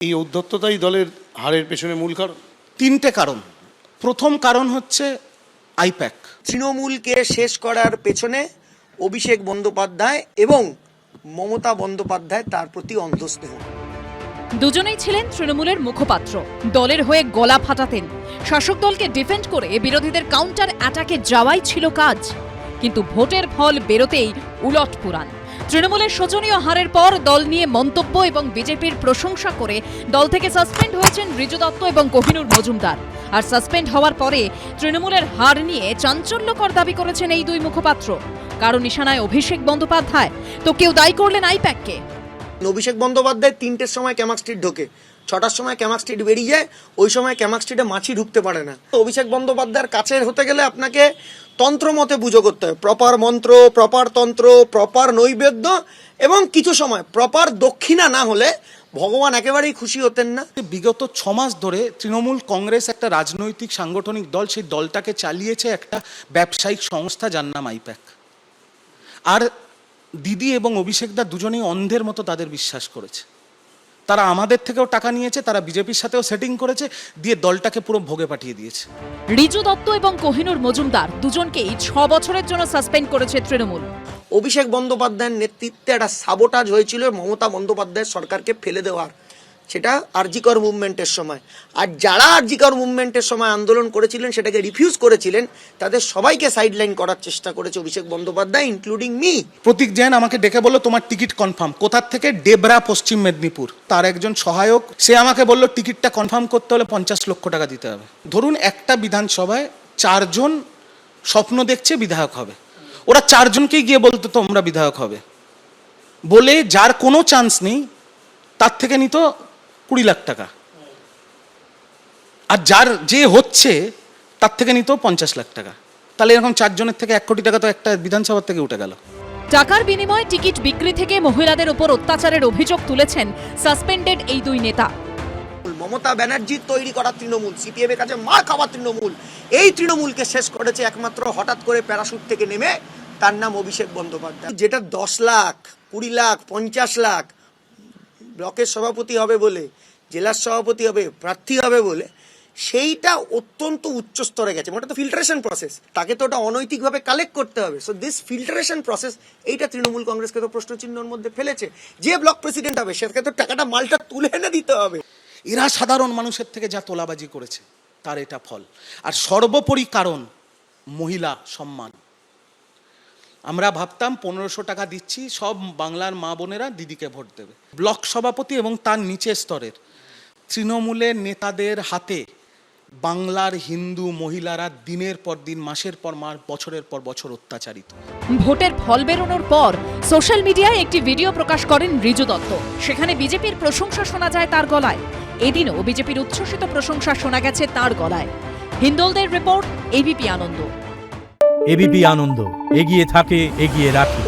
এই উদ্ধত্ততাই দলের হারের পেছনে মূল কারণ। তিনটে কারণ। প্রথম কারণ হচ্ছে আইপ্যাক। তৃণমূলকে শেষ করার পেছনে অভিষেক বন্দ্যোপাধ্যায় এবং মমতা বন্দ্যোপাধ্যায় তার প্রতি অন্ধস্নেহ। দুজনেই ছিলেন তৃণমূলের মুখপাত্র, দলের হয়ে গলা ফাটাতেন। শাসক দলকে ডিফেন্ড করে বিরোধীদের কাউন্টার অ্যাটাকে যাওয়াই ছিল কাজ। কিন্তু ভোটের ফল বেরোতেই উলটপুরাণ। তৃণমূলের শোচনীয় হারের পর দল নিয়ে মন্তব্য এবং বিজেপির প্রশংসা করে দল থেকে সাসপেন্ড হয়েছেন ঋজু দত্ত এবং কোহিনুর মজুমদার। আর সাসপেন্ড হওয়ার পরে তৃণমূলের হার নিয়ে চাঞ্চল্যকর দাবি করেছেন এই দুই মুখপাত্র। কারো নিশানায় অভিষেক বন্দ্যোপাধ্যায়, তো কেউ দায়ী করলেন আইপ্যাককে। অভিষেক বন্দ্যোপাধ্যায় 3টের সময় ক্যামাক স্ট্রিট ঢোকে, 6টার সময় ক্যামাক স্ট্রিট বেরিয়ে যায়। ওই সময় ক্যামাক স্ট্রিটে মাছি ঢুকতে পারে না। অভিষেক বন্দ্যোপাধ্যায়ের কাছে হতে গেলে আপনাকে তন্ত্র মতে পুজো করতে হয়। প্রপার মন্ত্র, প্রপার তন্ত্র, প্রপার নৈবেদ্য এবং কিছু সময় প্রপার দক্ষিণা না হলে ভগবান একেবারেই খুশি হতেন না। বিগত 6 মাস ধরে তৃণমূল কংগ্রেস একটা রাজনৈতিক সাংগঠনিক দল, সেই দলটাকে চালিয়েছে একটা ব্যবসায়িক সংস্থা যার নাম আইপ্যাক। আর দিদি এবং অভিষেকদা দুজনেই অন্ধের মতো তাদের বিশ্বাস করেছে। তারা আমাদের থেকেও টাকা নিয়েছে, তারা বিজেপির সাথেও সেটিং করেছে, দিয়ে দলটাকে পুরো ভোগে পাঠিয়ে দিয়েছে। ঋজু দত্ত এবং কোহিনুর মজুমদার দুজনকেই 6 বছরের জন্য সাসপেন্ড করেছে তৃণমূল। অভিষেক বন্দ্যোপাধ্যায়ের নেতৃত্বে একটা সাবোটাজ হয়েছিল মমতা বন্দ্যোপাধ্যায়ের সরকারকে ফেলে দেওয়ার, সেটা আরজিকর মুভমেন্টের সময়। আর যারা আরজিকর মুভমেন্টের সময় আন্দোলন করেছিলেন, সেটাকে রিফিউজ করেছিলেন, তাদের সবাইকে সাইডলাইন করার চেষ্টা করেছে অভিষেক বন্দ্যোপাধ্যায়, ইনক্লুডিং মি। প্রতীক জৈন আমাকে ডেকে বলল, তোমার টিকিট কনফার্ম। কোথার থেকে? ডেবরা, পশ্চিম মেদিনীপুর। তার একজন সহায়ক, সে আমাকে বলল টিকিটটা কনফার্ম করতে হলে 50 লক্ষ টাকা দিতে হবে। ধরুন একটা বিধানসভায় 4 জন স্বপ্ন দেখছে বিধায়ক হবে, ওরা 4 জনকেই গিয়ে বলতো তোমরা বিধায়ক হবে বলে, যার কোনো চান্স নেই তার থেকে নিত 20 লাখ টাকা, আর যার যে হচ্ছে তার থেকে নিত 50 লাখ টাকা। তাহলে এরকম 4 জনের থেকে 1 কোটি টাকা তো একটা বিধানসভা থেকে উঠে গেল। টাকার বিনিময়ে টিকিট বিক্রি থেকে মহিলাদের উপর অত্যাচারের অভিযোগ তুলেছেন সাসপেন্ডেড এই দুই নেতা। মমতা ব্যানার্জির তৈরি করা তৃণমূল, সিপিএম এর কাছে মার খাওয়া তৃণমূল, এই তৃণমূলকে শেষ করেছে একমাত্র হঠাৎ করে প্যারাশুট থেকে নেমে, তার নাম অভিষেক বন্দ্যোপাধ্যায়। যেটা 10 লাখ, 20 লাখ, 50 লাখ ব্লকের সভাপতি হবে বলে, জেলার সভাপতি হবে, প্রার্থী হবে বলে, সেইটা অত্যন্ত উচ্চ স্তরে গেছে। ওটা তো ফিল্টারেশন প্রসেস, তাকে তো ওটা অনৈতিকভাবে কালেক্ট করতে হবে। সো দিস ফিল্টারেশন প্রসেস, এইটা তৃণমূল কংগ্রেসকে তো প্রশ্নচিহ্নের মধ্যে ফেলেছে। যে ব্লক প্রেসিডেন্ট হবে সেটাকে তো টাকাটা, মালটা তুলে এনে দিতে হবে। এরা সাধারণ মানুষের থেকে যা তোলাবাজি করেছে তার এটা ফল। আর সর্বোপরি কারণ মহিলা সম্মান। আমরা ভাবতাম 1500 টাকা দিচ্ছি, সব বাংলার মা বোনেরা দিদিকে ভোট দেবে। ব্লক সভাপতি এবং তার নিচের স্তরের তৃণমূলের নেতাদের হাতে বাংলার হিন্দু মহিলারা দিনের পর দিন, মাসের পর মাস, বছরের পর বছর অত্যাচারিত। ভোটের ফল বেরোনোর পর সোশ্যাল মিডিয়ায় একটি ভিডিও প্রকাশ করেন ঋজু দত্ত। সেখানে বিজেপির প্রশংসা শোনা যায় তার গলায়। এদিনও বিজেপির উচ্ছ্বসিত প্রশংসা শোনা গেছে তার গলায়। হিন্দোলদের রিপোর্ট, এবিপি আনন্দ। এবিপি আনন্দ, এগিয়ে থাকে, এগিয়ে রাখে।